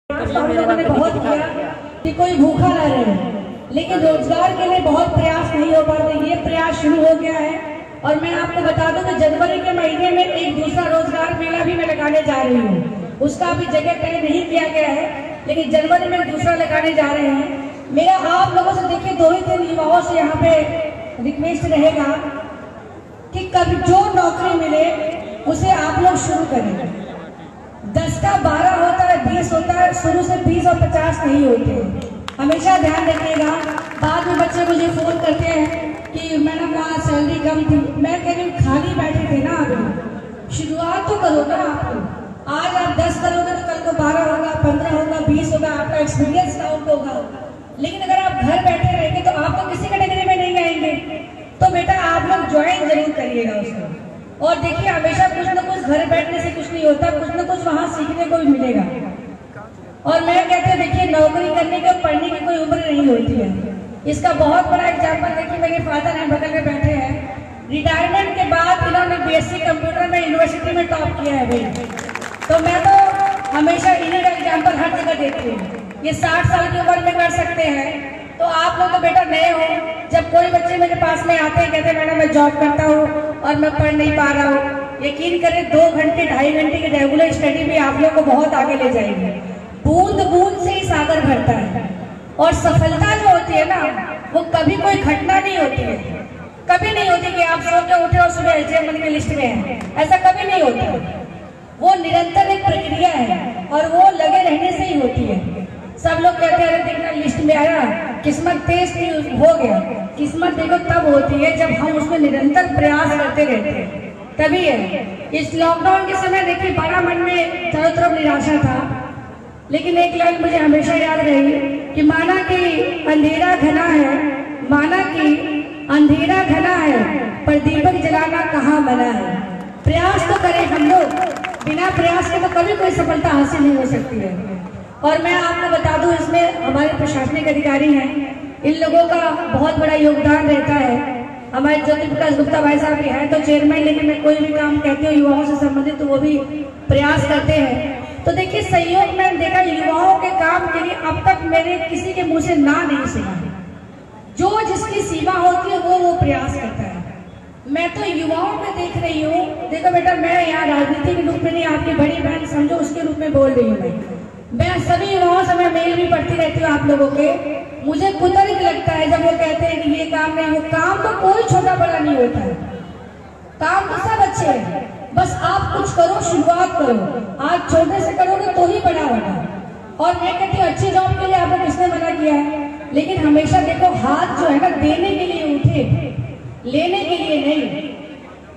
हम लोगों ने बहुत किया कि कोई भूखा न रहे, लेकिन रोजगार के लिए बहुत प्रयास नहीं हो पाते। ये प्रयास शुरू हो गया है और मैं आपको बता दूं कि जनवरी के महीने में एक दूसरा रोजगार मेला भी मैं लगाने जा रही हूँ। उसका अभी जगह तय नहीं किया गया है, लेकिन जनवरी में दूसरा लगाने जा रहे हैं। मेरा आप लोगों से देखिए 2 ही 3 युवाओं से यहाँ पे रिक्वेस्ट रहेगा कि कभी जो नौकरी मिले उसे आप लोग शुरू करें। 10 का 12 होता है, 20 होता है, शुरू से 20 और 50 नहीं होते। हमेशा ध्यान रखिएगा। बाद में बच्चे मुझे फोन करते हैं कि मैडम वहाँ सैलरी कम थी। मैं कह रही हूँ खाली बैठे थे ना, अभी शुरुआत तो करो ना। आपको आज आप 10 करोगे तो कल को 12 होगा, 15 होगा, 20 होगा, आपका एक्सपीरियंस काउंट होगा। लेकिन अगर आप घर बैठे रहेंगे तो आप तो किसी कैटेगरी में नहीं आएंगे। तो बेटा आप लोग ज्वाइन जरूर करिएगा उसको। और देखिए हमेशा कुछ ना कुछ घर बैठने से कुछ नहीं होता, कुछ ना कुछ वहाँ सीखने को भी मिलेगा। और मैं कहती हूँ देखिए नौकरी करने की और पढ़ने की कोई उम्र नहीं होती है। इसका बहुत बड़ा एग्जाम्पल देखिए मेरे फादर हैं, बगल में बैठे हैं। रिटायरमेंट के बाद इन्होंने बीएससी कंप्यूटर में यूनिवर्सिटी में टॉप किया है भाई। तो मैं तो हमेशा इन्हीं का एग्जाम्पल हर जगह देती हूँ। ये 60 साल की उम्र में कर सकते हैं, तो आप लोग तो बेटा नए हो। जब कोई बच्चे मेरे पास में आते हैं कहते हैं मैडम मैं जॉब करता हूँ और मैं पढ़ नहीं पा रहा हूँ, यकीन करें 2 घंटे 2.5 घंटे की रेगुलर स्टडी भी आप लोग को बहुत आगे ले जाएगी। बूंद बूंद से ही सागर भरता है। और सफलता जो होती है ना, वो कभी कोई घटना नहीं होती है। कभी नहीं होती कि आप सो के उठे और सुबह एचएमएन की लिस्ट में है, ऐसा कभी नहीं होता। वो निरंतर एक प्रक्रिया है और वो लगे रहने से ही होती है। सब लोग कहते हैं अरे देखना लिस्ट में आया, किस्मत तेज हो गया। किस्मत देखो तब होती है जब हम उसमें निरंतर प्रयास करते रहते हैं, तभी है। इस लॉकडाउन के समय देखिए बड़ा मन में चारों तरफ निराशा था, लेकिन एक लाइन मुझे हमेशा याद रही कि माना कि अंधेरा घना है, माना कि अंधेरा घना है, पर दीपक जलाना कहाँ मना है। प्रयास तो करें हम लोग, बिना प्रयास के तो कभी कोई सफलता हासिल नहीं हो सकती है। और मैं आपको बता दूं इसमें हमारे प्रशासनिक अधिकारी हैं, इन लोगों का बहुत बड़ा योगदान रहता है। हमारे ज्योति प्रकाश गुप्ता भाई साहब भी हैं तो चेयरमैन, लेकिन मैं कोई भी काम कहती हूँ युवाओं से संबंधित तो वो भी प्रयास करते हैं। तो देखिए सहयोग में देखा युवाओं के काम के लिए अब तक मैंने किसी के मुंह से ना नहीं सुना है। जो जिसकी सीमा होती है वो प्रयास करता है। मैं तो युवाओं में देख रही हूँ। देखो बेटा मैं यहाँ राजनीति के रूप में नहीं, आपकी बड़ी बहन समझो उसके रूप में बोल रही हूँ। मैं सभी युवाओं से मैं मेल भी पढ़ती रहती हूँ आप लोगों के। मुझे कुतर्क लगता है जब वो कहते हैं कि ये काम नहीं, वो काम तो कोई छोटा बड़ा नहीं होता है, काम तो सब अच्छे हैं। बस आप कुछ करो, शुरुआत करो। आज छोटे से करोगे तो ही बड़ा होगा। और मैं कहती हूँ अच्छी जॉब के लिए आपको किसने मना किया है, लेकिन हमेशा देखो हाथ जो है ना देने के लिए उठे, लेने के लिए नहीं।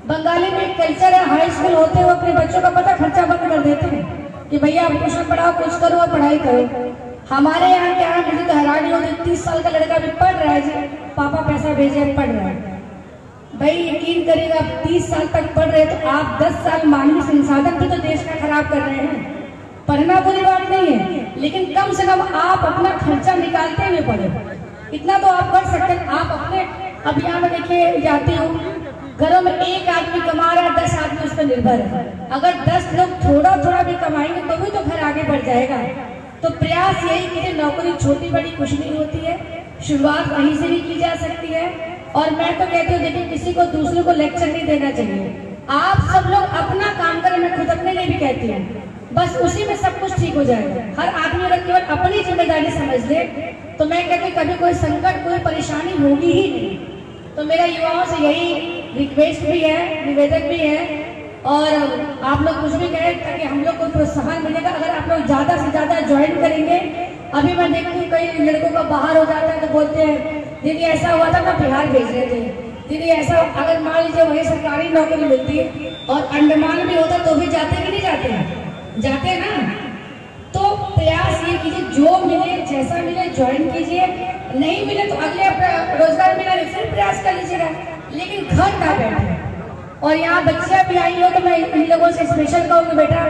बंगाली में एक कल्चर है, हाई स्कूल होते हुए अपने बच्चों का पता खर्चा बंद कर देते हैं कि भैया आप ट्यूशन पढ़ाओ, कुछ करो और पढ़ाई करो। हमारे यहाँ क्या है, मुझे तो हैरानी होती है 30 साल का लड़का भी पढ़ रहा है जी, पापा पैसा भेजे पढ़ रहा है। भाई यकीन करिएगा आप 30 साल तक पढ़ रहे तो आप 10 साल मानवीय संसाधन भी तो देश का खराब कर रहे हैं। पढ़ना बुरी बात नहीं है, लेकिन कम से कम आप अपना खर्चा निकालते हुए पढ़े, इतना तो आप कर सकते हैं। आप अपने अब यहाँ में देखिए जाती हूँ, घरों में एक आदमी कमा रहा है, 10 आदमी उस पर निर्भर है। अगर 10 लोग थोड़ा थोड़ा भी कमाएंगे तो भी तो घर आगे बढ़ जाएगा। तो प्रयास यही कीजिए, नौकरी छोटी बड़ी कुछ नहीं होती है, शुरुआत कहीं से भी की जा सकती है। और मैं तो कहती हूँ देखिए किसी को दूसरे को लेक्चर नहीं देना चाहिए। आप सब लोग अपना काम करें, मैं खुद अपने लिए भी कहती हूँ, बस उसी में सब कुछ ठीक हो जाएगा। हर आदमी अगर केवल अपनी जिम्मेदारी समझ ले तो मैं कहती हूँ कभी कोई संकट कोई परेशानी होगी ही नहीं। तो मेरा युवाओं से यही रिक्वेस्ट भी है, निवेदन भी है। और आप लोग कुछ भी कहें ताकि हम लोग को प्रोत्साहन मिलेगा। अगर आप लोग ज्यादा से ज्यादा ज्वाइन करेंगे, अभी मैं देखती हूँ कई लड़कों का बाहर हो जाता है तो बोलते हैं दीदी ऐसा हुआ था ना बिहार भेज रहे थे, दीदी ऐसा। अगर मान लीजिए वही सरकारी नौकरी मिलती और अंडमान भी होता तो भी जाते कि नहीं जाते, जाते ना। तो प्रयास ये कीजिए जो मिले जैसा मिले ज्वाइन कीजिए, नहीं मिले तो अगले रोजगार मिला फिर प्रयास कर लीजिएगा, लेकिन घर ना बैठे। और यहाँ बच्चियां भी आई हो तो मैं इन लोगों से स्पेशल कहूँगी बेटा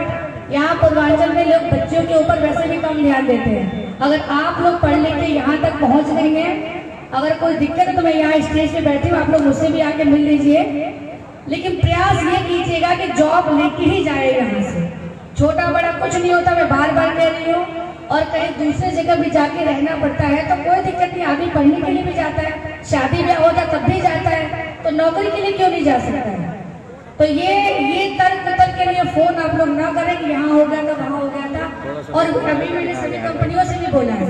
यहाँ पूर्वांचल में लोग बच्चों के ऊपर वैसे भी कम ध्यान देते हैं। अगर आप लोग पढ़ लिख के यहाँ तक पहुँच गए हैं, अगर कोई दिक्कत है तो मैं यहाँ स्टेज पे बैठी हूँ, आप लोग मुझसे भी आके मिल लीजिए। लेकिन प्रयास ये कीजिएगा कि जॉब लेके ही जाए यहाँ से, छोटा बड़ा कुछ नहीं होता, मैं बार बार कह रही हूँ। और कहीं दूसरे जगह भी जाके रहना पड़ता है तो कोई दिक्कत नहीं, आदमी पढ़ने के लिए भी जाता है, शादी ब्याह होता तब भी जाता है, तो नौकरी के लिए क्यों नहीं जा सकता है। तो ये तर्क के लिए फोन आप लोग ना करें कि यहाँ हो गया था वहाँ हो गया था। और अभी मैंने सभी कंपनियों से भी बोला है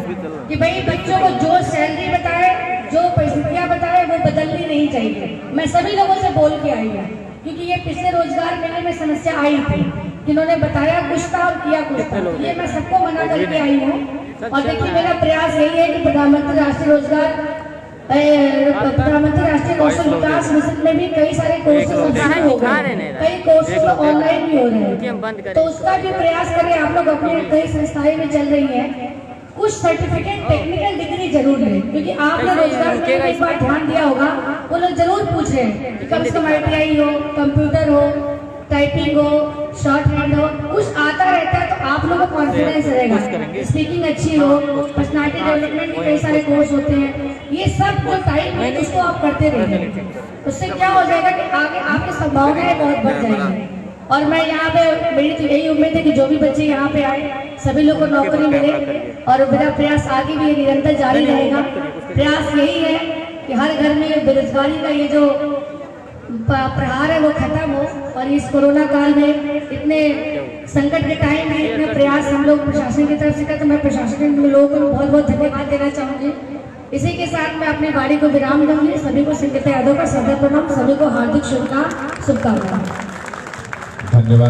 कि भाई बच्चों को जो सैलरी बताए, जो परिस्थितियाँ बताए वो बदलनी नहीं चाहिए। मैं सभी लोगों से बोल के आई हूँ, क्योंकि ये पिछले रोजगार मेले में समस्या आई थी, जिन्होंने बताया कुछ था और किया कुछ था, ये मैं सबको मना करके आई हूँ। और देखिए मेरा प्रयास यही है कि प्रधानमंत्री राष्ट्रीय रोजगार, प्रधानमंत्री राष्ट्रीय कौशल विकास मिशन में भी कई सारे कोर्सेज शुरू हो गए, कई कोर्सेज ऑनलाइन भी हो रहे हैं, तो उसका भी प्रयास करें आप लोग। अपने कई संस्थाएं में चल रही है, कुछ सर्टिफिकेट टेक्निकल डिग्री जरूर लें, क्योंकि आपने रोजगार के लिए एक बार ध्यान दिया होगा, वो लोग जरूर पूछ रहे हैं कि कम से कम ITI हो, कंप्यूटर हो, टाइपिंग हो, शॉर्ट हैंड हो, कुछ आता रहता है तो आप लोगों को कॉन्फिडेंस रहेगा, स्पीकिंग अच्छी हो, पर्सनालिटी डेवलपमेंट के कई सारे कोर्स होते हैं, ये सब जो टाइम है उसको आप करते रहिए। उससे क्या हो जाएगा कि आगे आपकी संभावनाएं बहुत बढ़ जाएंगी। और मैं यहाँ पे, मेरी तो यही उम्मीद है कि जो भी बच्चे यहाँ पे आए सभी लोग को नौकरी मिले, और मेरा प्रयास आगे भी निरंतर जारी रहेगा। प्रयास यही है कि हर घर में बेरोजगारी का ये जो प्रहार है वो खत्म हो, और इस कोरोना काल में इतने संकट के टाइम में इतने प्रयास हम लोग प्रशासन की तरफ से करते, तो मैं प्रशासन के लोगों को बहुत बहुत धन्यवाद देना चाहूंगी। इसी के साथ मैं अपनी वाणी को विराम दूंगी। सभी को संगीत यादव का सदर प्रणाम, सभी को हार्दिक शुभकामनाएं। धन्यवाद।